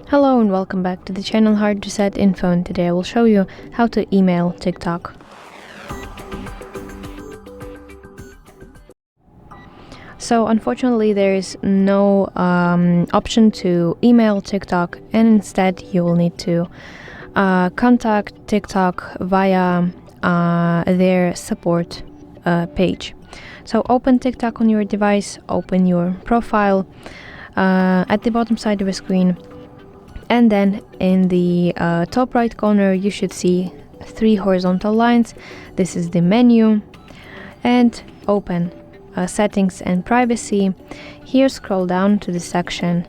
Hello and welcome back to the channel HardReset.Info, and today I will show you how to email TikTok. So unfortunately there is no option to email TikTok, and instead you will need to contact TikTok via their support page. So open TikTok on your device, open your profile at the bottom side of the screen. And then in the top right corner you should see 3 horizontal lines. This is the menu, and open settings and privacy. Here scroll down to the section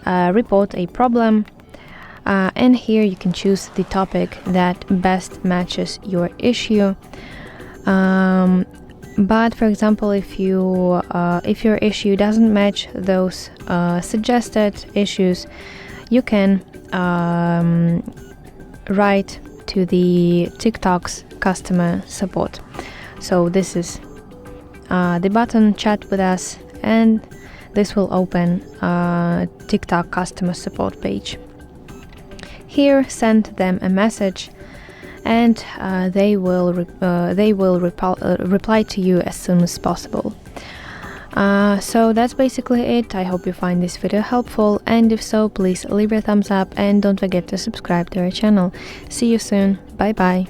report a problem, and here you can choose the topic that best matches your issue. But for example, if your issue doesn't match those suggested issues, you can write to the TikTok's customer support. So this is the button "Chat with us," and this will open TikTok customer support page. Here, send them a message, and they will reply to you as soon as possible. So that's basically it. I hope you find this video helpful, and if so, please leave a thumbs up and don't forget to subscribe to our channel. See you soon. Bye bye.